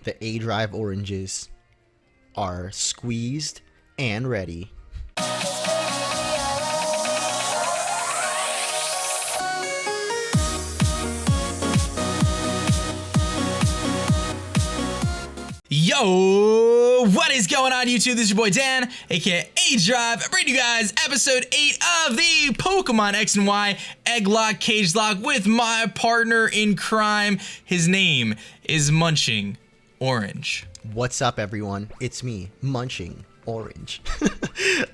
The aDrive oranges are squeezed and ready. Yo, what is going on YouTube? This is your boy Dan, aka aDrive, bringing you guys episode 8 of the Pokemon XY Egglocke Cagelocke with my partner in crime. His name is MunchingOrange. What's up, everyone? It's me, MunchingOrange.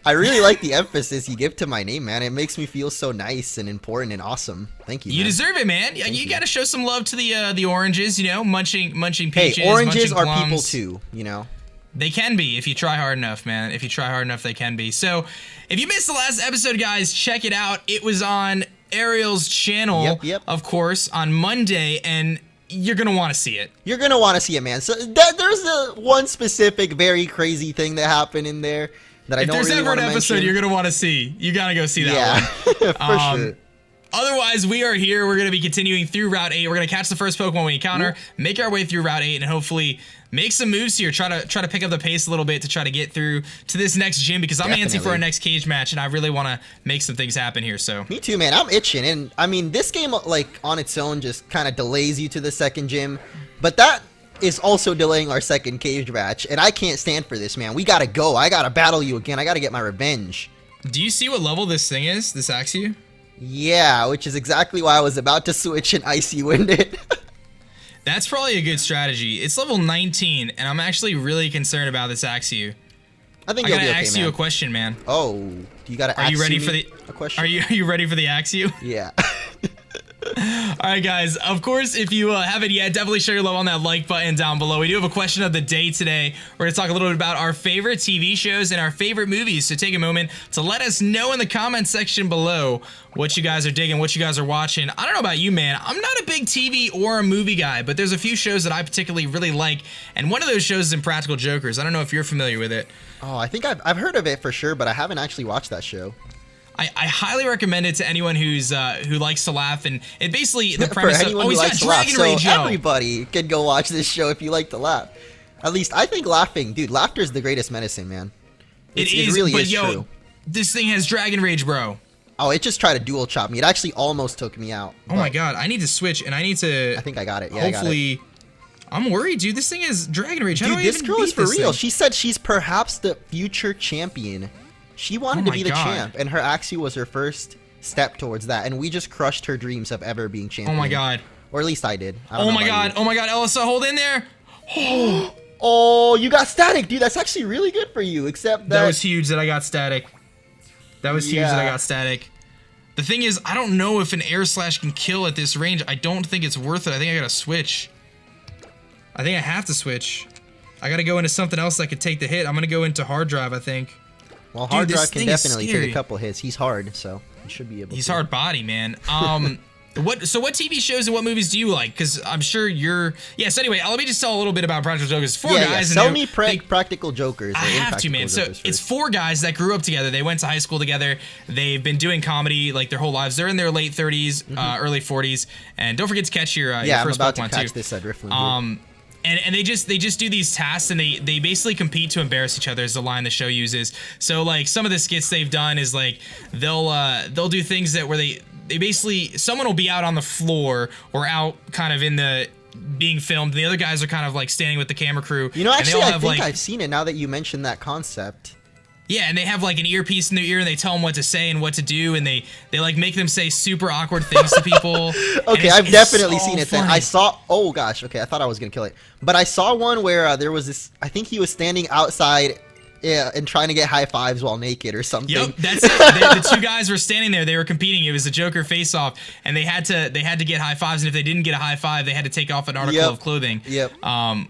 I really like the emphasis you give to my name, man. It makes me feel so nice and important and awesome. Thank you, man. You deserve it, man. You got to show some love to the oranges, you know, munching peaches. Hey, oranges munching are plums. people too, you know. They can be if you try hard enough, man. If you try hard enough, they can be. So, if you missed the last episode, guys, check it out. It was on Ariel's channel, of course, on Monday, and you're gonna want to see it. You're gonna want to see it, man. So there's one specific, very crazy thing that happened in there that I don't really want to mention. If there's ever an episode you're gonna want to see, you gotta go see that one. Yeah, for sure. Otherwise, we are here. We're going to be continuing through Route 8. We're going to catch the first Pokemon we encounter, make our way through Route 8, and hopefully make some moves here. Try to pick up the pace a little bit to try to get through to this next gym, because I'm antsy for our next cage match, and I really want to make some things happen here. So me too, man. I'm itching, and I mean, this game, like, on its own just kind of delays you to the second gym, but that is also delaying our second cage match, and I can't stand for this, man. We got to go. I got to battle you again. I got to get my revenge. Do you see what level this thing is? This Axew? Yeah, which is exactly why I was about to switch and Icy Wind it. That's probably a good strategy. It's level 19, and I'm actually really concerned about this Axew. I think I you'll gotta be okay, ask man. you a question, man. Oh, you gotta ask me a question? Are you ready for the Axew? Yeah. Alright, guys, of course, if you haven't yet, definitely show your love on that like button down below. We do have a question of the day today. We're going to talk a little bit about our favorite TV shows and our favorite movies, so take a moment to let us know in the comment section below what you guys are digging, what you guys are watching. I don't know about you, man. I'm not a big TV or a movie guy, but there's a few shows that I particularly really like, and one of those shows is Impractical Jokers. I don't know if you're familiar with it. Oh, I think I've heard of it for sure, but I haven't actually watched that show. I highly recommend it to anyone who likes to laugh, and it basically the premise of he's got Dragon Rage. So Joe. Everybody can go watch this show if you like to laugh. At least I think laughing, dude. Laughter is the greatest medicine, man. It really is true. This thing has Dragon Rage, bro. Oh, it just tried to dual chop me. It actually almost took me out. Oh my god, I need to switch, and I need to. I think I got it. Yeah, hopefully. I got it. I'm worried, dude. This thing is Dragon Rage. Dude, this girl is for real. She said she's perhaps the future champion. She wanted to be the champ, and her Axew was her first step towards that, and we just crushed her dreams of ever being champion. Oh my god. Or at least I did. Oh my god, Elisa, hold in there. Oh, you got static, dude. That's actually really good for you, except that... That was huge that I got static. That was huge that I got static. The thing is, I don't know if an air slash can kill at this range. I don't think it's worth it. I think I gotta switch. I think I have to switch. I gotta go into something else that could take the hit. I'm gonna go into hard drive, I think. Well, hard drive can definitely take a couple hits. He's hard, so he should be able to. He's hard body, man. What TV shows and what movies do you like? Because I'm sure you're... Yeah, so anyway, let me just tell a little bit about Practical Jokers. Four guys. Tell me Practical Jokers. I have to, man. So it's 4 guys that grew up together. They went to high school together. They've been doing comedy like their whole lives. They're in their late 30s, early 40s. And don't forget to catch your first Pokemon, too. Yeah, I'm about to catch this Drifloon. And they just do these tasks, and they basically compete to embarrass each other is the line the show uses. So like some of the skits they've done is like they'll do things that where they basically, someone will be out on the floor or out kind of in the being filmed. The other guys are kind of like standing with the camera crew. You know, actually, I think I've seen it now that you mentioned that concept. Yeah, and they have like an earpiece in their ear, and they tell them what to say and what to do, and they like make them say super awkward things to people. Okay, I've definitely seen it then. I saw, oh gosh, okay, I thought I was gonna kill it. But I saw one where there was this, I think he was standing outside and trying to get high fives while naked or something. Yep, that's it. The 2 guys were standing there. They were competing. It was a Joker face-off, and they had to get high fives. And if they didn't get a high five, they had to take off an article of clothing. Yep.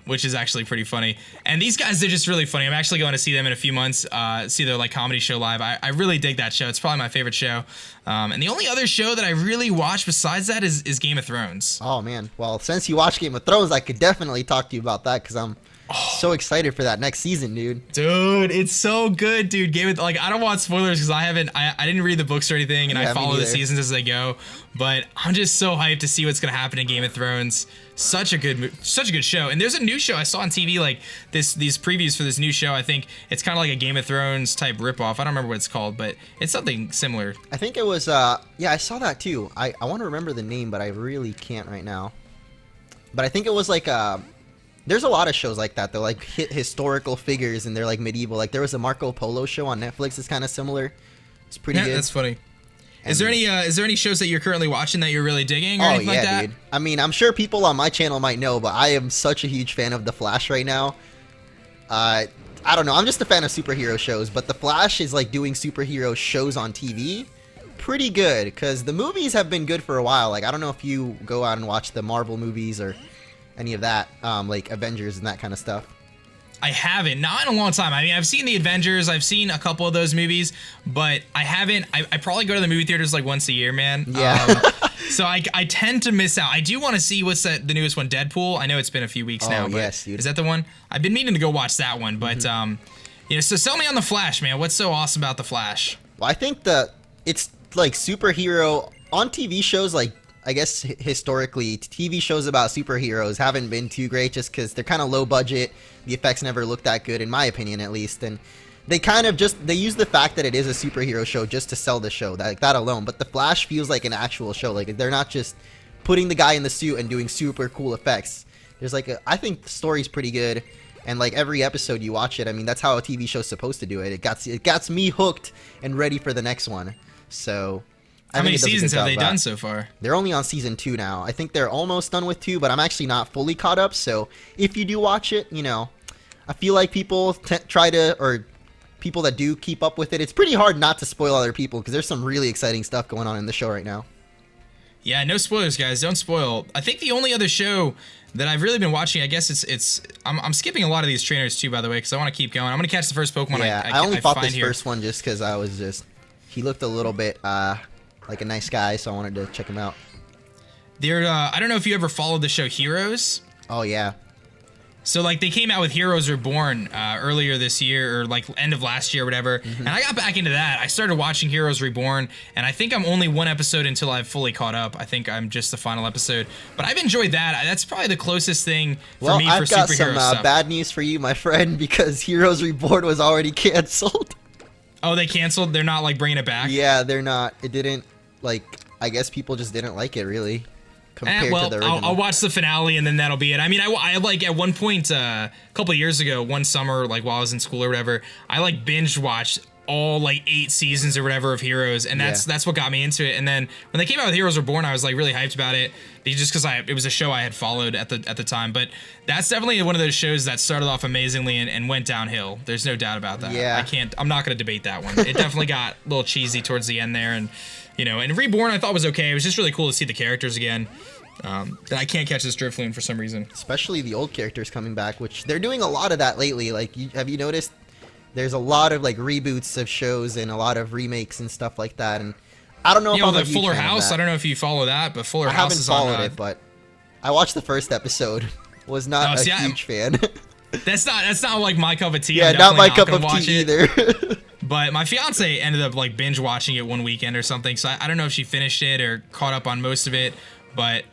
Which is actually pretty funny. And these guys, they're just really funny. I'm actually going to see them in a few months. See their like comedy show live. I really dig that show. It's probably my favorite show. And the only other show that I really watch besides that is Game of Thrones. Oh man. Well, since you watch Game of Thrones, I could definitely talk to you about that because I'm So excited for that next season, dude. Dude, it's so good, dude. Like, I don't want spoilers because I didn't read the books or anything, and Yeah, I me follow the neither. seasons as they go. But I'm just so hyped to see what's gonna happen in Game of Thrones. Such a good show. And there's a new show I saw on TV, like these previews for this new show. I think it's kind of like a Game of Thrones type ripoff. I don't remember what it's called, but it's something similar. I think it was, yeah, I saw that too. I want to remember the name, but I really can't right now. But I think it was like, there's a lot of shows like that. They're like hit historical figures and they're like medieval. Like there was a Marco Polo show on Netflix that's kind of similar. It's pretty good. That's funny. Is there any shows that you're currently watching that you're really digging or anything like that? Dude. I mean, I'm sure people on my channel might know, but I am such a huge fan of The Flash right now. I don't know. I'm just a fan of superhero shows, but The Flash is like doing superhero shows on TV. Pretty good, because the movies have been good for a while. Like, I don't know if you go out and watch the Marvel movies or any of that, like Avengers and that kind of stuff. I haven't, not in a long time. I mean, I've seen the Avengers, I've seen a couple of those movies, but I haven't. I probably go to the movie theaters like once a year, man. Yeah. So I tend to miss out. I do want to see what's the newest one, Deadpool. I know it's been a few weeks now, but yes, dude. Is that the one? I've been meaning to go watch that one, but you know. So sell me on the Flash, man. What's so awesome about the Flash? Well, I think it's like superhero on TV shows. Like, I guess historically, TV shows about superheroes haven't been too great just because they're kind of low budget. The effects never look that good, in my opinion, at least. And they kind of they use the fact that it is a superhero show just to sell the show, that alone. But The Flash feels like an actual show. Like, they're not just putting the guy in the suit and doing super cool effects. There's like I think the story's pretty good. And like every episode you watch it, I mean, that's how a TV show's supposed to do it. It got me hooked and ready for the next one. So How many seasons have they done so far? They're only on season 2 now. I think they're almost done with 2, but I'm actually not fully caught up. So if you do watch it, you know, I feel like people people that do keep up with it, it's pretty hard not to spoil other people because there's some really exciting stuff going on in the show right now. Yeah, no spoilers, guys. Don't spoil. I think the only other show that I've really been watching, I guess I'm skipping a lot of these trainers too, by the way, because I want to keep going. I'm going to catch the first Pokemon I only fought this here. first one just because he looked a little bit like a nice guy, so I wanted to check him out. I don't know if you ever followed the show Heroes. Oh, yeah. So, like, they came out with Heroes Reborn earlier this year, or, like, end of last year or whatever, and I got back into that. I started watching Heroes Reborn, and I think I'm only one episode until I've fully caught up. I think I'm just the final episode. But I've enjoyed that. That's probably the closest thing for me for superhero stuff. Well, I've got some bad news for you, my friend, because Heroes Reborn was already canceled. Oh, they canceled? They're not, like, bringing it back? Yeah, they're not. It didn't, like, I guess people just didn't like it, really. Compared to the original. I'll watch the finale and then that'll be it. I mean, I like at one point a couple of years ago, one summer, like while I was in school or whatever, I like binge watched all like 8 seasons or whatever of Heroes, and that's what got me into it. And then when they came out with Heroes Reborn, I was like really hyped about it, just because it was a show I had followed at the time. But that's definitely one of those shows that started off amazingly and went downhill. There's no doubt about that. Yeah. I'm not gonna debate that one. It definitely got a little cheesy towards the end there, and you know, and Reborn I thought was okay. It was just really cool to see the characters again. That I can't catch this Drifloon for some reason. Especially the old characters coming back, which they're doing a lot of that lately. Like, have you noticed? There's a lot of like reboots of shows and a lot of remakes and stuff like that. And I don't know if I'm a huge Fuller fan of House. that. I don't know if you follow that, but Fuller House is on. I haven't followed it, but I watched the first episode. Was not a huge fan. That's not like my cup of tea. Yeah, not my cup of tea either. But my fiance ended up like binge watching it one weekend or something. So I don't know if she finished it or caught up on most of it, but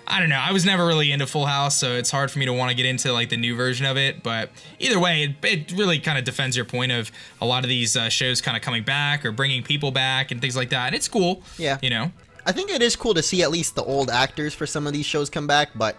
I don't know. I was never really into Full House, so it's hard for me to want to get into like the new version of it. But either way, it really kind of defends your point of a lot of these shows kind of coming back or bringing people back and things like that. And it's cool. Yeah. You know? I think it is cool to see at least the old actors for some of these shows come back, but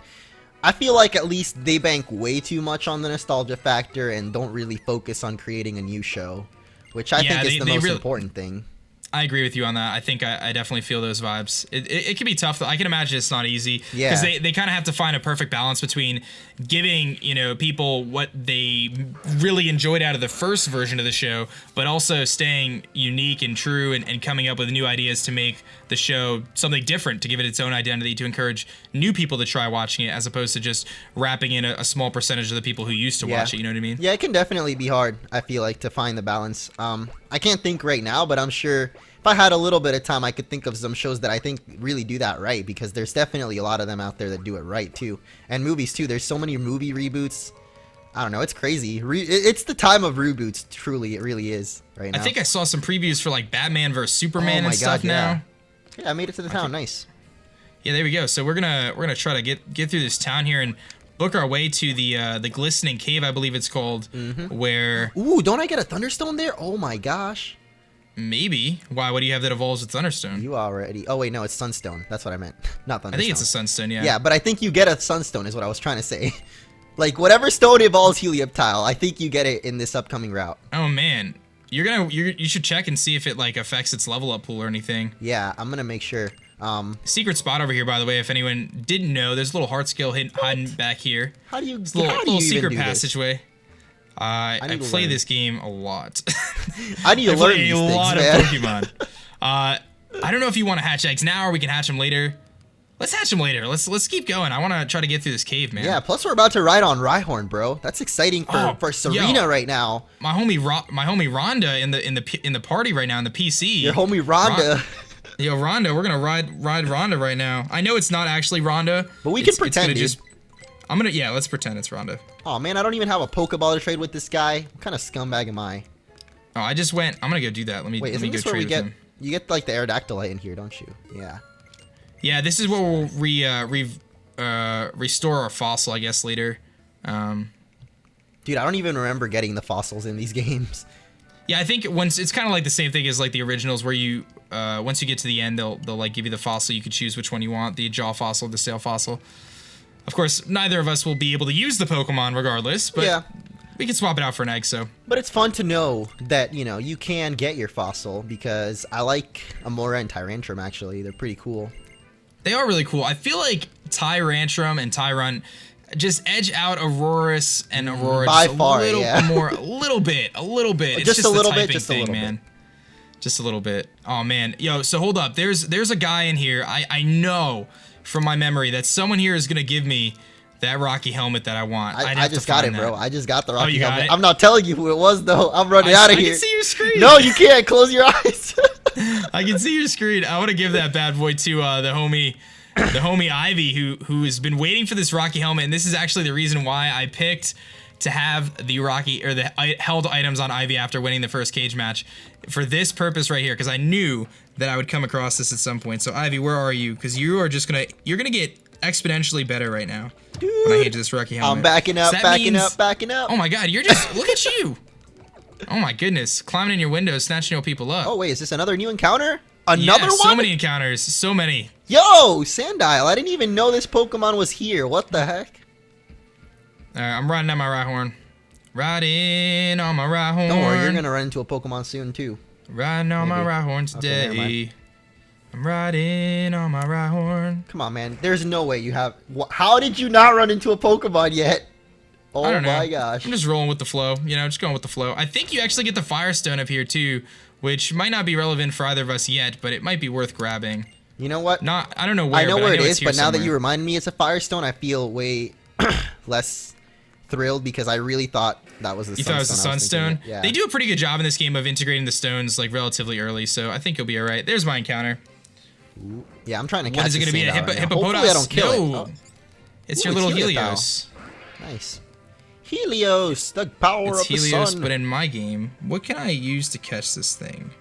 I feel like at least they bank way too much on the nostalgia factor and don't really focus on creating a new show, which I think is the most important thing. I agree with you on that. I think I definitely feel those vibes. It can be tough, though. I can imagine it's not easy. Yeah. Because they kind of have to find a perfect balance between giving, you know, people what they really enjoyed out of the first version of the show, but also staying unique and true and coming up with new ideas to make the show something different, to give it its own identity, to encourage new people to try watching it, as opposed to just wrapping in a small percentage of the people who used to watch it. You know what I mean? Yeah, it can definitely be hard, I feel like, to find the balance. I can't think right now, but I'm sure if I had a little bit of time, I could think of some shows that I think really do that right, because there's definitely a lot of them out there that do it right too. And movies too. There's so many movie reboots. I don't know. It's crazy. It's the time of reboots. Truly, it really is right now. I think I saw some previews for like Batman vs Superman and stuff now. Yeah, I made it to the town. Nice. Yeah, there we go. So we're gonna try to get through this town here and book our way to the glistening cave, I believe it's called, where. Ooh, don't I get a thunderstone there? Oh my gosh. Maybe. Why? What do you have that evolves with thunderstone? You already. Oh wait, no, it's sunstone. That's what I meant. Not thunderstone. I think it's a sunstone. Yeah. Yeah, but I think you get a sunstone is what I was trying to say. Like whatever stone evolves Helioptile, I think you get it in this upcoming route. Oh man, you should check and see if it like affects its level up pool or anything. Yeah, I'm gonna make sure. Secret spot over here, by the way, if anyone didn't know, there's a little heart skill hiding back here. How do you? It's a little secret passageway. I I play this game a lot. I need to learn these things, man. A lot of Pokemon. I don't know if you want to hatch eggs now or we can hatch them later. Let's hatch them later. Let's keep going. I want to try to get through this cave, man. Yeah. Plus, we're about to ride on Rhyhorn, bro. That's exciting for Serena right now. My homie Rhonda in the party right now in the PC. Your homie Rhonda. Yo, Rhonda, we're gonna ride Rhonda right now. I know it's not actually Rhonda, but we can pretend, dude. Let's pretend it's Rhonda. Oh man, I don't even have a Pokeball to trade with this guy. What kind of scumbag am I? Oh, I'm gonna go do that. Let me go trade with him. You get like the Aerodactylite in here, don't you? Yeah. Yeah, this is where we'll restore our fossil, I guess, later. Dude, I don't even remember getting the fossils in these games. Yeah, I think it's kind of like the same thing as like the originals, where you once you get to the end, they'll like give you the fossil. You can choose which one you want, the jaw fossil, the sail fossil. Of course, neither of us will be able to use the Pokemon regardless, but yeah, we can swap it out for an egg. So, but it's fun to know that you can get your fossil, because I like Amora and Tyrantrum. Actually, they're pretty cool. They are really cool. I feel like Tyrantrum and Tyrunt just edge out Aurorus and Aurora by just far, a little bit. It's just a little bit, man. Just a little bit. Oh man, yo. So hold up. There's a guy in here. I know from my memory that someone here is gonna give me that Rocky helmet that I want. I just got it, bro. I just got the Rocky helmet. It? I'm not telling you who it was though. I'm running out of here. I can see your screen. No, you can't. Close your eyes. I can see your screen. I want to give that bad boy to the homie Ivy, who has been waiting for this Rocky helmet, and this is actually the reason why I picked to have the Rocky or the held items on Ivy after winning the first cage match for this purpose right here, because I knew that I would come across this at some point. So Ivy, where are you? Because you're gonna get exponentially better right now. Dude, when I hand you this Rocky helmet. I'm backing up. Oh my God, you're just look at you. Oh my goodness, climbing in your windows, snatching people up. Oh wait, is this another new encounter? Another one? So many encounters, so many. Yo, Sandile, I didn't even know this Pokemon was here. What the heck? Alright, I'm riding on my Rhyhorn. Riding on my Rhyhorn. Don't worry, you're gonna run into a Pokemon soon too. Riding on my Rhyhorn today. Okay, I'm riding on my Rhyhorn. Come on, man. There's no way you have. How did you not run into a Pokemon yet? Oh I don't know. My gosh. I'm just rolling with the flow. Just going with the flow. I think you actually get the Firestone up here too, which might not be relevant for either of us yet, but it might be worth grabbing. You know what? I don't know where. I know where it is, but now somewhere. that you remind me it's a Firestone, I feel way less thrilled, because I really thought that was the Sunstone. You thought it was the Sunstone? Yeah. They do a pretty good job in this game of integrating the stones like relatively early, so I think you'll be alright. There's my encounter. Ooh. Yeah, I'm trying to catch. What is it going to be? A hippopotamus? Hopefully I don't kill it. Oh. It's your little Helios. Nice. Helios, the power of the Helios, sun. But in my game, what can I use to catch this thing?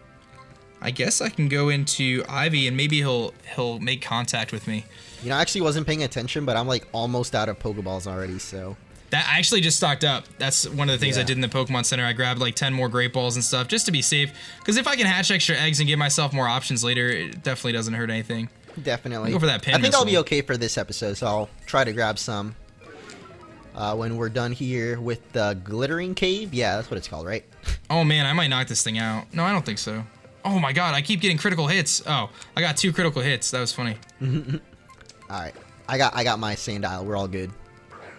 I guess I can go into Ivy and maybe he'll make contact with me. I actually wasn't paying attention, but I'm like almost out of Pokeballs already, so. That I actually just stocked up. That's one of the things I did in the Pokemon Center. I grabbed like 10 more Great Balls and stuff just to be safe. Because if I can hatch extra eggs and give myself more options later, it definitely doesn't hurt anything. Definitely. Go for that pin I think missile. I'll be okay for this episode, so I'll try to grab some when we're done here with the Glittering Cave. Yeah, that's what it's called, right? Oh man, I might knock this thing out. No, I don't think so. Oh my God, I keep getting critical hits. Oh, I got 2 critical hits. That was funny. All right, I got my Sandile. We're all good.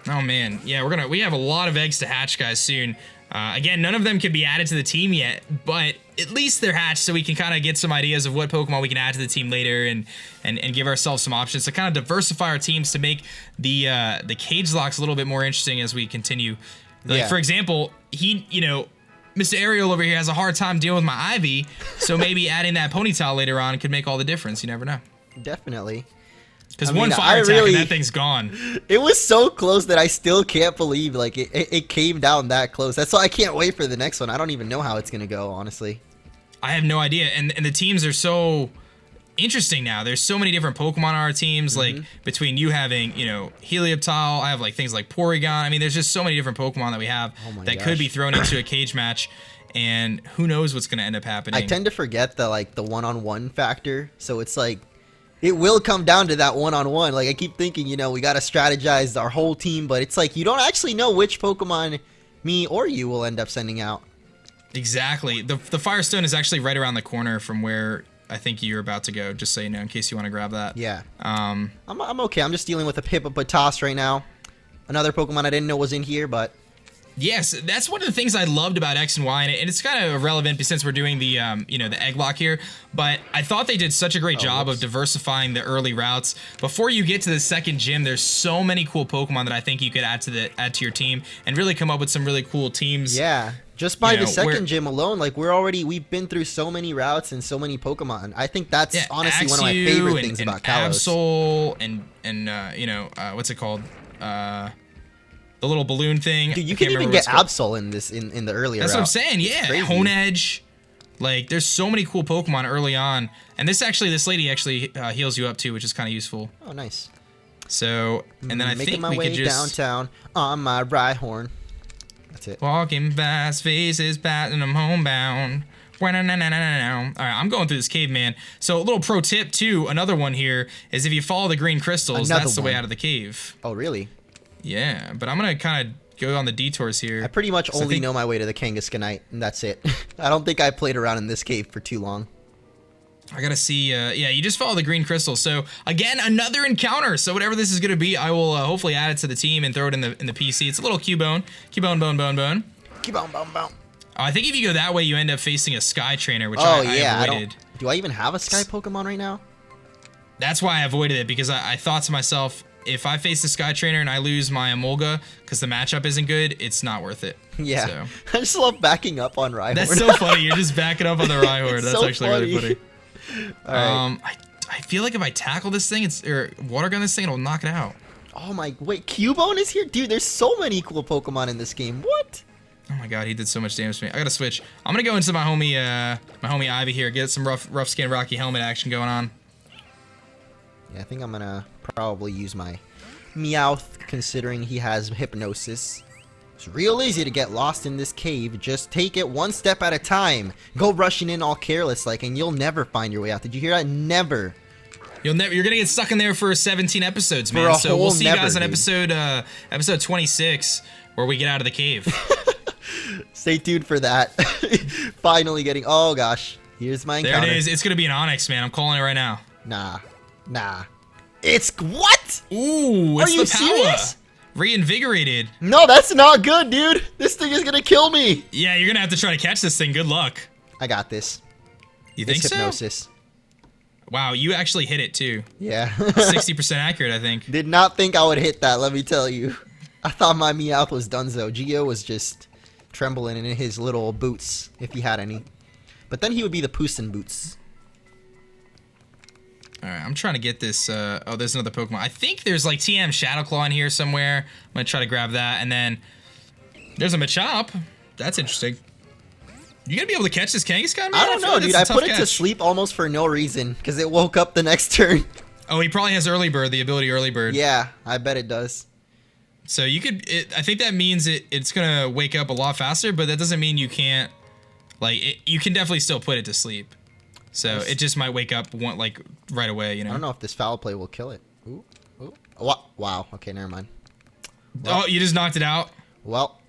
Oh man, yeah, we have a lot of eggs to hatch, guys, soon. Again, none of them can be added to the team yet, but at least they're hatched, so we can kind of get some ideas of what Pokemon we can add to the team later, and give ourselves some options to kind of diversify our teams to make the Cagelocks a little bit more interesting as we continue. Like for example, Mr. Ariel over here has a hard time dealing with my Ivy, so maybe adding that Ponytail later on could make all the difference. You never know. Definitely. Because one fire attack and that thing's gone. It was so close that I still can't believe like it came down that close. That's why I can't wait for the next one. I don't even know how it's gonna go, honestly. I have no idea, and the teams are so interesting now. There's so many different Pokemon on our teams, like between you having, you know, Helioptile, I have like things like Porygon. I mean, there's just so many different Pokemon that we have that could be thrown into a cage match, and who knows what's going to end up happening. I tend to forget the like the one-on-one factor, so it's like it will come down to that one-on-one. Like I keep thinking, you know, we got to strategize our whole team, but it's like you don't actually know which Pokemon me or you will end up sending out. Exactly. The Firestone is actually right around the corner from where I think you're about to go, just so you know, in case you want to grab that. Yeah. I'm okay. I'm just dealing with a Hippopotas right now. Another Pokemon I didn't know was in here, but... Yes, that's one of the things I loved about X and Y, and it's kind of irrelevant since we're doing the, you know, the Egglocke here, but I thought they did such a great job of diversifying the early routes. Before you get to the second gym, there's so many cool Pokemon that I think you could add to your team and really come up with some really cool teams. Yeah. Just by the second gym alone, like we've been through so many routes and so many Pokemon. I think that's honestly one of my favorite things about Kalos. Absol and you know, what's it called? The little balloon thing. Dude, you can even get Absol in this in the earlier That's route. what I'm saying, yeah. Honedge. Like, there's so many cool Pokemon early on. And this lady actually heals you up too, which is kind of useful. Oh, nice. So, and then I think we could just... downtown on my Rhyhorn. That's it. Walking fast, faces batting, I'm homebound. Alright, I'm going through this cave, man. So a little pro tip too, another one here, is if you follow the green crystals, that's the way out of the cave. Oh, really? Yeah, but I'm gonna kind of go on the detours here. I pretty much only know my way to the Kangaskhanite, and that's it. I don't think I played around in this cave for too long. I gotta see, yeah, you just follow the green crystal. So again, another encounter. So whatever this is gonna be, I will hopefully add it to the team and throw it in the PC. It's a little Cubone, bone. Cubone. I think if you go that way, you end up facing a Sky Trainer, which I avoided. Do I even have a Sky Pokemon right now? That's why I avoided it, because I thought to myself, if I face the Sky Trainer and I lose my Emolga because the matchup isn't good, it's not worth it. Yeah. So. I just love backing up on Rhyhorn. That's so funny. You're just backing up on the Rhyhorn. That's so actually funny. really funny. All right. I feel like if I tackle this thing, or water gun this thing, it'll knock it out. Oh my, wait, Cubone is here? Dude, there's so many cool Pokemon in this game. What? Oh my god, he did so much damage to me. I gotta switch. I'm gonna go into my homie Ivy here, get some rough skin Rocky Helmet action going on. Yeah, I think I'm gonna probably use my Meowth, considering he has Hypnosis. It's real easy to get lost in this cave. Just take it one step at a time. Go rushing in all careless like, and you'll never find your way out. Did you hear that? Never. You're gonna get stuck in there for 17 episodes, man. So we'll see you guys on episode 26, where we get out of the cave. Stay tuned for that. Finally getting. Oh gosh, here's my encounter. There it is. It's gonna be an Onyx, man. I'm calling it right now. Nah. It's what? Ooh, it's Are you the power. serious? Reinvigorated. No, that's not good, dude. This thing is gonna kill me. Yeah, you're gonna have to try to catch this thing. Good luck. I got this. You think so? Hypnosis. Wow, you actually hit it too. Yeah. 60% accurate, I think. Did not think I would hit that, let me tell you. I thought my Meowth was donezo. Geo was just trembling in his little boots, if he had any. But then he would be the Puss in Boots. Alright, I'm trying to get this, oh, there's another Pokemon. I think there's like TM Shadowclaw in here somewhere. I'm gonna try to grab that, and then there's a Machop. That's interesting. You gonna be able to catch this Kangaskhan, man? I don't know, dude. I put it to sleep almost for no reason, because it woke up the next turn. Oh, he probably has Early Bird, the ability Early Bird. Yeah, I bet it does. So you could, I think that means it's gonna wake up a lot faster, but that doesn't mean you can't, like, you can definitely still put it to sleep. So it just might wake up right away, you know? I don't know if this foul play will kill it. Ooh. Wow. Okay, never mind. Well, oh, you just knocked it out? Well.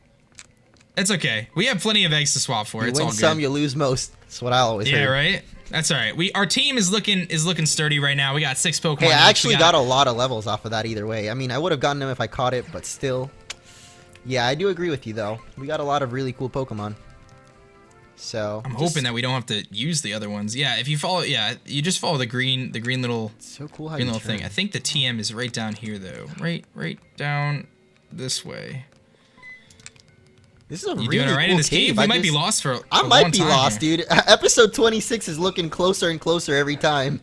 It's okay. We have plenty of eggs to swap for. It's all good. You win some, you lose most. That's what I always heard. Yeah, right? That's all right. Our team is looking sturdy right now. We got 6 Pokemon. Hey, I actually got a lot of levels off of that either way. I mean, I would have gotten them if I caught it, but still. Yeah, I do agree with you, though. We got a lot of really cool Pokemon. So I'm hoping that we don't have to use the other ones. Yeah, if you follow, you just follow the green little, so cool how green you little thing. I think the TM is right down here though. Right down this way. This is a you really doing all right cool in this cave. We might be lost for. I might be lost, dude. Episode 26 is looking closer and closer every time.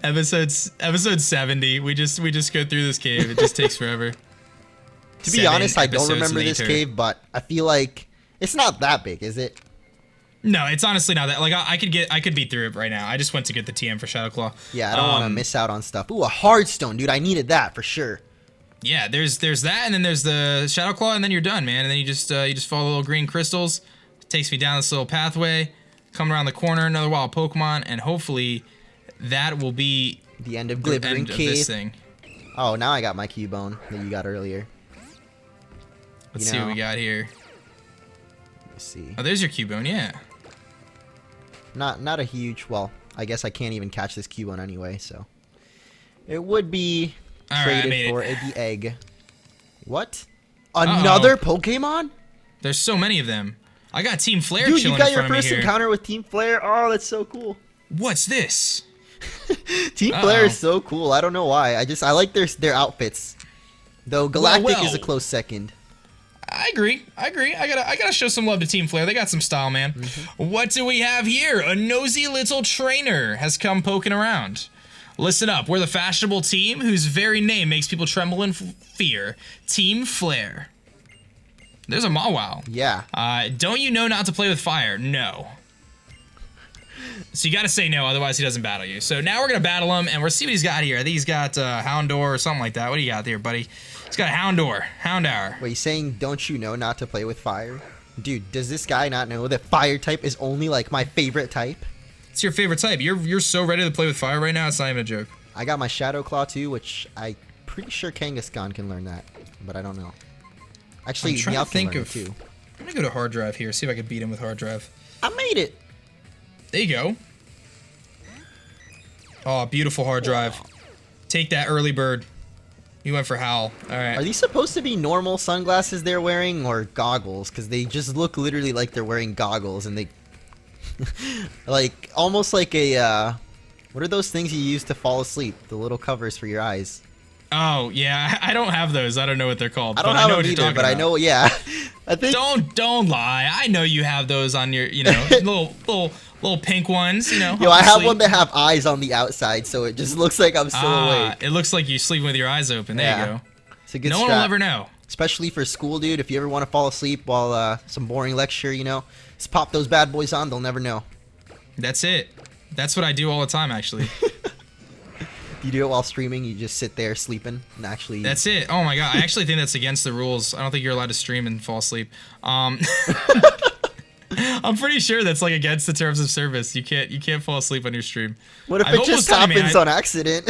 Episode 70. We just go through this cave. It just takes forever. To be honest, I don't remember this cave, but I feel like it's not that big, is it? No, it's honestly not that. Like I could beat through it right now. I just went to get the TM for Shadowclaw. Yeah, I don't want to miss out on stuff. Ooh, a hardstone, dude. I needed that for sure. Yeah, there's that, and then there's the Shadowclaw, and then you're done, man. And then you just follow the little green crystals. It takes me down this little pathway. Come around the corner, another wild Pokemon, and hopefully that will be the end of the Glibbering end of Cave. this thing. Oh, now I got my Cubone that you got earlier. Let's see what we got here. Let's see. Oh, there's your Cubone, yeah. Not a huge. Well, I guess I can't even catch this Cubone anyway, so it would be traded for the egg. What? Another Pokemon? There's so many of them. I got Team Flare Dude, chilling you got in your front of me first here. encounter with Team Flare. Oh, that's so cool. What's this? Team Flare is so cool. I don't know why. I like their outfits. Though Galactic is a close second. I agree. I gotta show some love to Team Flare. They got some style, man. What do we have here? A nosy little trainer has come poking around. Listen up. We're the fashionable team whose very name makes people tremble in fear. Team Flare. There's a Mawile. Yeah. Don't you know not to play with fire? No. So you gotta say no, otherwise he doesn't battle you. So now we're gonna battle him, and we'll see what he's got here. I think he's got Houndour or something like that. What do you got there, buddy? He's got a Houndour. Wait, you saying don't you know not to play with fire? Dude, does this guy not know that fire type is only like my favorite type? It's your favorite type. You're so ready to play with fire right now, it's not even a joke. I got my Shadow Claw too, which I'm pretty sure Kangaskhan can learn that, but I don't know. Actually, Meowth can learn it too. I'm gonna go to hard drive here, see if I can beat him with hard drive. I made it. There you go. Oh, beautiful hard drive. Take that, early bird. You went for Howl. All right. Are these supposed to be normal sunglasses they're wearing or goggles? Because they just look literally like they're wearing goggles, and they like almost like a what are those things you use to fall asleep? The little covers for your eyes. Oh yeah, I don't have those. I don't know what they're called. I don't have them either, but I know. Yeah, I think. Don't lie. I know you have those on your, little pink ones. Yo, I have one that have eyes on the outside, so it just looks like I'm still awake. It looks like you're sleeping with your eyes open. There you go. It's a good No strat. one will ever know. Especially for school, dude. If you ever want to fall asleep while some boring lecture, just pop those bad boys on. They'll never know. That's it. That's what I do all the time, actually. You do it while streaming. You just sit there sleeping and actually. That's it. Oh my god. I actually think that's against the rules. I don't think you're allowed to stream and fall asleep. I'm pretty sure that's like against the terms of service. You can't fall asleep on your stream. What if it just happens on accident?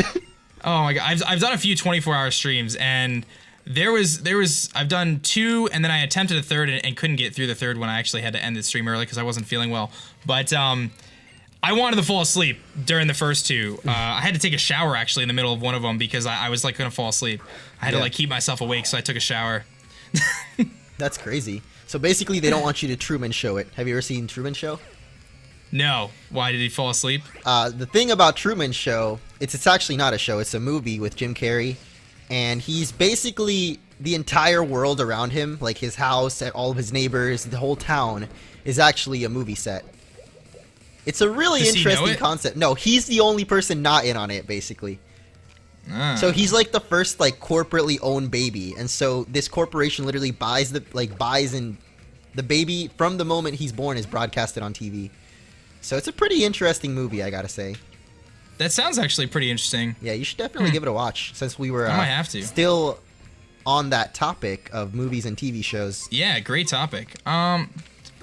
Oh my god. I've done a few 24-hour streams, and there was I've done 2, and then I attempted a third and couldn't get through the third when I actually had to end the stream early because I wasn't feeling well. But I wanted to fall asleep during the first 2. I had to take a shower actually in the middle of one of them because I was like gonna fall asleep. I had to like keep myself awake, so I took a shower. That's crazy. So basically, they don't want you to Truman Show it. Have you ever seen Truman Show? No. Why did he fall asleep? The thing about Truman Show, it's actually not a show. It's a movie with Jim Carrey, and he's basically the entire world around him, like his house, and all of his neighbors, the whole town, is actually a movie set. It's a really interesting concept. No, he's the only person not in on it, basically. So he's like the first like corporately owned baby, and so this corporation literally buys in the baby from the moment he's born is broadcasted on TV. So it's a pretty interesting movie, I gotta say. That sounds actually pretty interesting. Yeah, you should definitely give it a watch since we were I might have to. Still on that topic of movies and TV shows. Yeah, great topic.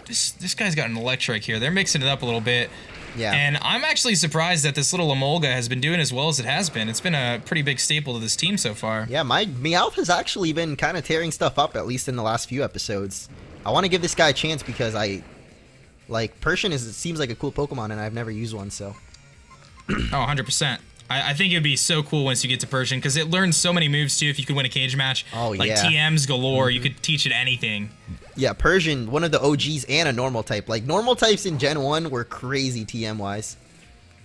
This guy's got an Electric here. They're mixing it up a little bit. Yeah. And I'm actually surprised that this little Emolga has been doing as well as it has been. It's been a pretty big staple to this team so far. Yeah, my Meowth has actually been kind of tearing stuff up, at least in the last few episodes. I want to give this guy a chance because Persian seems like a cool Pokemon, and I've never used one, so. Oh, 100%. I think it'd be so cool once you get to Persian, because it learns so many moves, too, if you could win a cage match. Oh, yeah. Like TMs galore, you could teach it anything. Yeah, Persian, one of the OGs and a normal type. Like, normal types in Gen 1 were crazy TM-wise.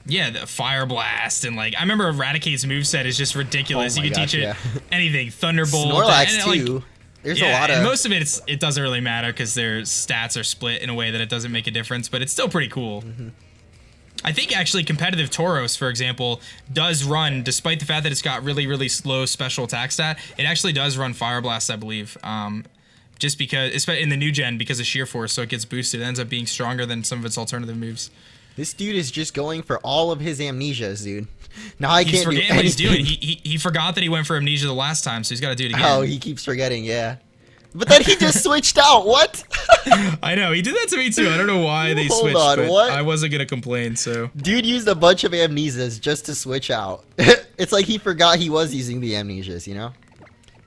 Yeah, the Fire Blast, and I remember Eradicate's moveset is just ridiculous. You can teach it anything. Thunderbolt. Snorlax, too. There's a lot of... and most of it doesn't really matter, because their stats are split in a way that it doesn't make a difference, but it's still pretty cool. I think actually competitive Tauros, for example, does run, despite the fact that it's got really, really slow special attack stat, it actually does run Fire Blast, I believe. Just because, especially in the new gen, because of Sheer Force, so it gets boosted. It ends up being stronger than some of its alternative moves. This dude is just going for all of his amnesias, dude. Now I can't do anything. He's forgetting what he's doing. He forgot that he went for amnesia the last time, so he's got to do it again. Oh, he keeps forgetting, yeah. But then he just switched out. What? I know, he did that to me too. I don't know why they switched, but I wasn't gonna complain. So dude used a bunch of amnesias just to switch out. It's like he forgot he was using the amnesias, you know?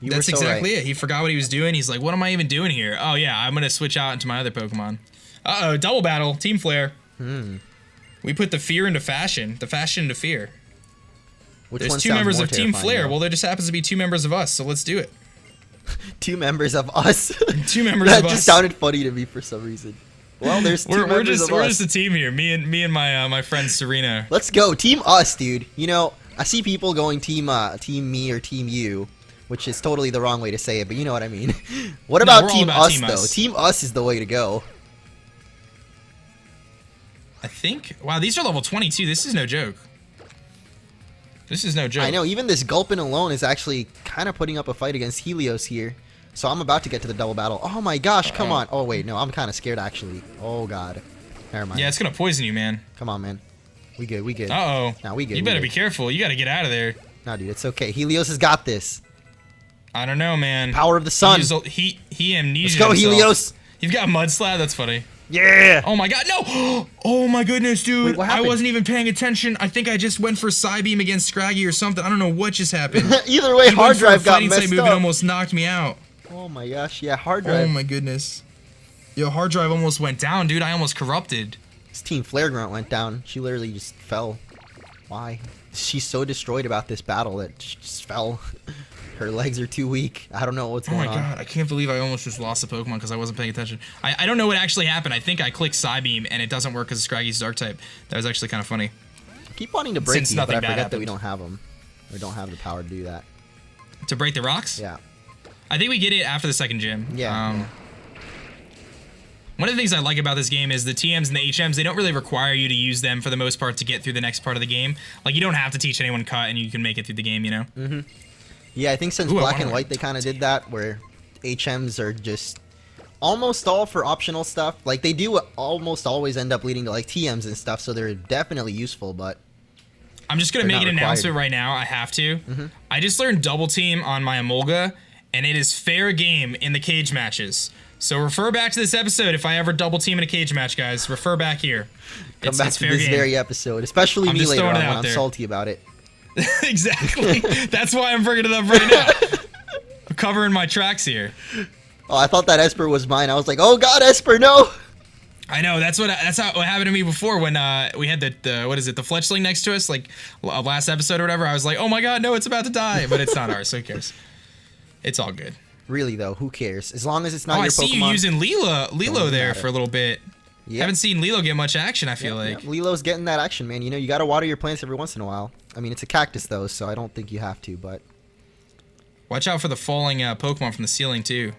That's exactly it. He forgot what he was doing. He's like, what am I even doing here? Oh yeah, I'm gonna switch out into my other Pokemon. Uh-oh, double battle, Team Flare. We put the fear into fashion, the fashion into fear. There's 2 members of Team Flare. Though? Well, there just happens to be 2 members of us, so let's do it. 2 members of us. 2 members of us. That just sounded funny to me for some reason. Well, there's 2 members of us. We're just a team here. Me and my friend Serena. Let's go, Team Us, dude. You know, I see people going team me or Team You, which is totally the wrong way to say it, but you know what I mean. What about Team Us though? Team Us is the way to go. I think. Wow, these are level 22. This is no joke. This is no joke. I know, even this Gulpin alone is actually kind of putting up a fight against Helios here. So I'm about to get to the double battle. Oh my gosh, come on. Oh wait, no, I'm kind of scared actually. Oh god. Never mind. Yeah, it's going to poison you, man. Come on, man. We good, we good. Uh-oh. Nah, we good. You better be careful. You got to get out of there. Nah, dude, it's okay. Helios has got this. I don't know, man. Power of the sun. He amnesia. Let's go, Helios. You've got Mud Slab. That's funny. Yeah. Oh my god, no! Oh my goodness, dude. Wait, what happened? I wasn't even paying attention. I think I just went for Psybeam against Scraggy or something. I don't know what just happened. Either way, Hard Drive got messed move up. And almost knocked me out. Oh my gosh, yeah, Hard Drive. Oh my goodness. Yo, Hard Drive almost went down, dude. I almost corrupted. This Team Flare Grunt went down. She literally just fell. Why? She's so destroyed about this battle that she just fell. Her legs are too weak. I don't know what's going on. Oh my god, I can't believe I almost just lost a Pokemon because I wasn't paying attention. I don't know what actually happened. I think I clicked Psybeam and it doesn't work because Scraggy's Dark type. That was actually kind of funny. I keep wanting to break these, but I forget that we don't have them. We don't have the power to do that. To break the rocks? Yeah. I think we get it after the second gym. Yeah. One of the things I like about this game is the TMs and the HMs, they don't really require you to use them for the most part to get through the next part of the game. Like, you don't have to teach anyone cut and you can make it through the game, you know? Mm-hmm. Yeah, I think since Black and White, they kind of did that, where HMs are just almost all for optional stuff. Like, they do almost always end up leading to, like, TMs and stuff, so they're definitely useful, but I'm just going to make an announcement right now. I have to. I just learned Double Team on my Emolga, and it is fair game in the cage matches. So refer back to this episode if I ever double team in a cage match, guys. Refer back here. Come back to this very episode, especially me later on when I'm salty about it. Exactly. That's why I'm bringing it up right now. I'm covering my tracks here. Oh, I thought that Esper was mine. I was like, oh god, Esper, no! I know, that's what happened to me before when we had the what is it, the fletchling next to us, like last episode or whatever. I was like, oh my god, no, it's about to die. But it's not ours, so who cares? It's all good. Really though, who cares? As long as it's not your Pokemon. I see you using Lilo there for a little bit. Yep. Haven't seen Lilo get much action, I feel like. Yep. Lilo's getting that action, man. You know, you gotta water your plants every once in a while. I mean, it's a cactus though, so I don't think you have to, but watch out for the falling Pokemon from the ceiling too.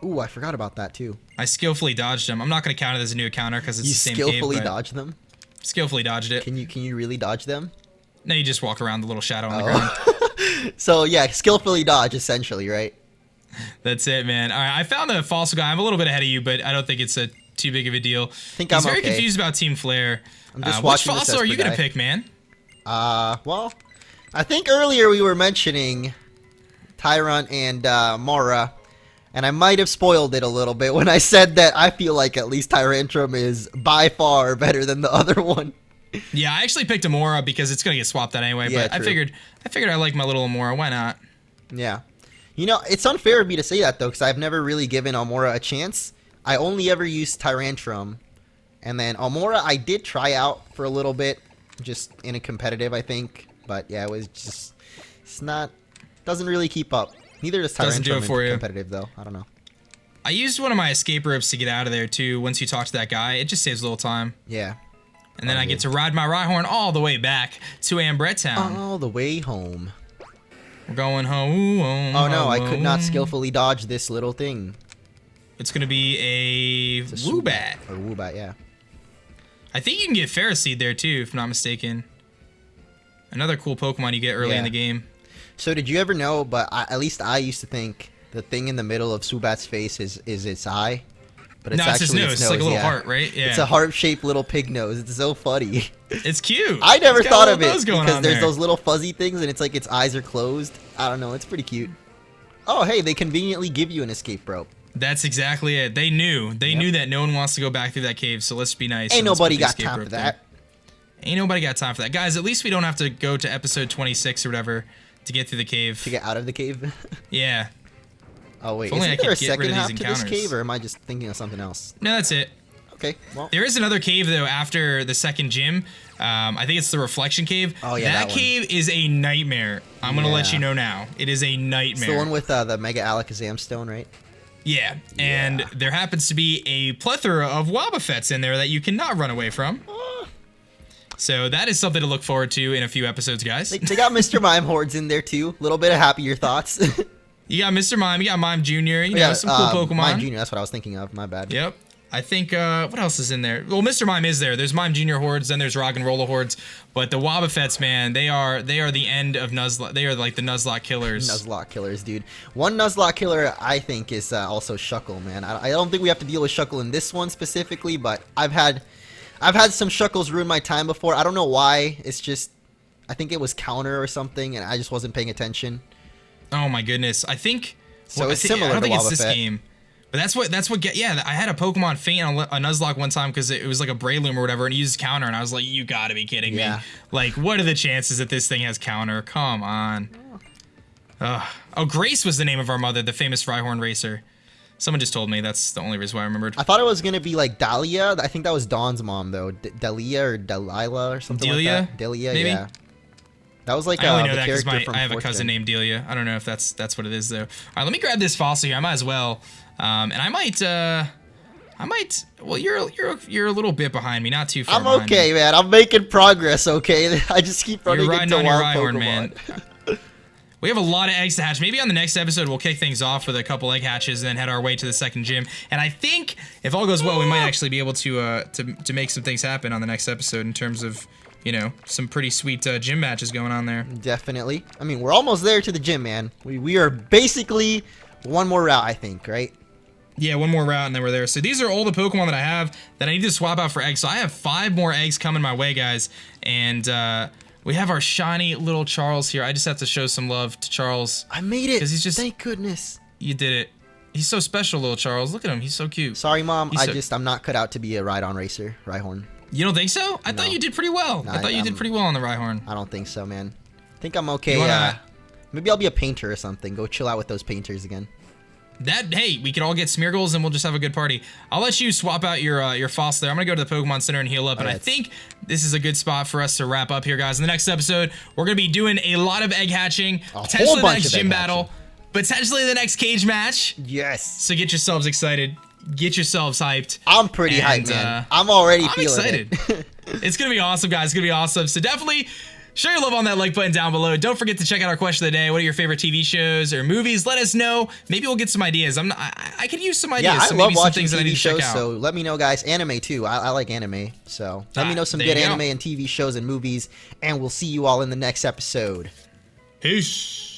Ooh, I forgot about that too. I skillfully dodged them. I'm not gonna count it as a new encounter because it's the same cave. You skillfully dodged them? Skillfully dodged it. Can you really dodge them? No, you just walk around the little shadow on the ground. So yeah, skillfully dodge essentially, right? That's it, man. All right, I found a fossil guy. I'm a little bit ahead of you, but I don't think it's too big of a deal. He's very confused about Team Flare. I'm just watching which fossil are you gonna pick, man? Well, I think earlier we were mentioning Tyrant and Mora, and I might have spoiled it a little bit when I said that I feel like at least Tyrantrum is by far better than the other one. Yeah, I actually picked Amora because it's gonna get swapped out anyway. Yeah, but true. I figured I like my little Amora. Why not? Yeah. You know, it's unfair of me to say that, though, because I've never really given Amora a chance. I only ever used Tyrantrum. And then Amora, I did try out for a little bit, just in a competitive, I think. But, yeah, it was just... It's not... Doesn't really keep up. Neither does Tyrantrum in competitive, though. I don't know. I used one of my escape ropes to get out of there, too, once you talk to that guy. It just saves a little time. Yeah. And then I get to ride my Rhyhorn all the way back to Ambret Town. All the way home. We're going home. Oh no, I could not skillfully dodge this little thing. It's gonna be a Woobat. Or Woobat, yeah. I think you can get Ferris Seed there too, if I'm not mistaken. Another cool Pokemon you get early in the game. So did you ever know, but at least I used to think the thing in the middle of Subat's face is its eye. But it's no, it's actually his nose. It's like a little heart, right? Yeah. It's a heart-shaped little pig nose. It's so funny. It's cute. I never thought of it because there's those little fuzzy things and it's like its eyes are closed. I don't know. It's pretty cute. Oh, hey, they conveniently give you an escape rope. That's exactly it. They knew. They knew that no one wants to go back through that cave, so let's be nice. Ain't nobody got time for that. Ain't nobody got time for that. Guys, at least we don't have to go to episode 26 or whatever to get through the cave. To get out of the cave? Yeah. Oh, wait. Isn't there a second half to this cave, or am I just thinking of something else? No, that's it. Okay, well. There is another cave, though, after the second gym. I think it's the Reflection Cave. Oh, yeah, that cave is a nightmare. I'm going to let you know now. It is a nightmare. It's the one with the Mega Alakazam Stone, right? Yeah, and there happens to be a plethora of Wobbuffets in there that you cannot run away from. So that is something to look forward to in a few episodes, guys. They got Mr. Mime hordes in there, too. A little bit of Happier Thoughts. You got Mr. Mime, you got Mime Jr., you know, some cool Pokemon. Mime Jr., that's what I was thinking of, my bad. Yep. I think, what else is in there? Well, Mr. Mime is there. There's Mime Jr. hordes, then there's Rock and Roller hordes. But the Wobbuffets, man, they are the end of Nuzlocke. They are like the Nuzlocke killers. Nuzlocke killers, dude. One Nuzlocke killer, I think, is also Shuckle, man. I don't think we have to deal with Shuckle in this one specifically, but I've had some Shuckles ruin my time before. I don't know why. It's just, I think it was counter or something, and I just wasn't paying attention. Oh my goodness. I think... So it's similar to I don't think Wobbuffet. it's this game. But that's what yeah, I had a Pokemon faint on a Nuzlocke one time because it was like a Breloom or whatever, and it used counter, and I was like, you gotta be kidding me. Like, what are the chances that this thing has counter? Come on. Oh, Grace was the name of our mother, the famous Rhyhorn racer. Someone just told me. That's the only reason why I remembered. I thought it was going to be like Dahlia. I think that was Dawn's mom, though. Delia or Delilah or something like that. Delia, maybe? Yeah. That was like I only know the that because character from I have a cousin named Delia. I don't know if that's what it is, though. All right, let me grab this fossil here. I might as well. And I might, well, you're a little bit behind me, not too far I'm okay, man. I'm making progress, okay? I just keep running into wild Pokemon. Man. We have a lot of eggs to hatch. Maybe on the next episode, we'll kick things off with a couple egg hatches and then head our way to the second gym. And I think, if all goes well, we might actually be able to make some things happen on the next episode in terms of, you know, some pretty sweet gym matches going on there. Definitely. I mean, we're almost there to the gym, man. We are basically one more route, I think, right? Yeah, one more route and then we're there. So these are all the Pokemon that I have that I need to swap out for eggs. So I have 5 more eggs coming my way, guys. And we have our shiny little Charles here. I just have to show some love to Charles. I made it. 'Cause he's just, thank goodness. You did it. He's so special, little Charles. Look at him. He's so cute. Sorry, Mom. I'm not cut out to be a ride-on racer, Rhyhorn. You don't think so? I thought you did pretty well. I thought you did pretty well on the Rhyhorn. I don't think so, man. I think I'm okay. Maybe I'll be a painter or something. Go chill out with those painters again. Hey, we can all get Smeargles and we'll just have a good party. I'll let you swap out your fossil there. I'm gonna go to the Pokemon Center and heal up, and I think this is a good spot for us to wrap up here, guys. In the next episode, we're gonna be doing a lot of egg hatching, potentially the next gym battle, potentially the next cage match. Yes. So get yourselves excited, get yourselves hyped. I'm pretty hyped, man. I'm already feeling excited. it. It's gonna be awesome, guys. It's gonna be awesome. So definitely show your love on that like button down below. Don't forget to check out our question of the day. What are your favorite TV shows or movies? Let us know. Maybe we'll get some ideas. I could use some ideas. Yeah, I so love maybe some watching things that I need TV to check shows, out. so let me know, guys. Anime, too. I like anime, so let me know some good anime and TV shows and movies, and we'll see you all in the next episode. Peace.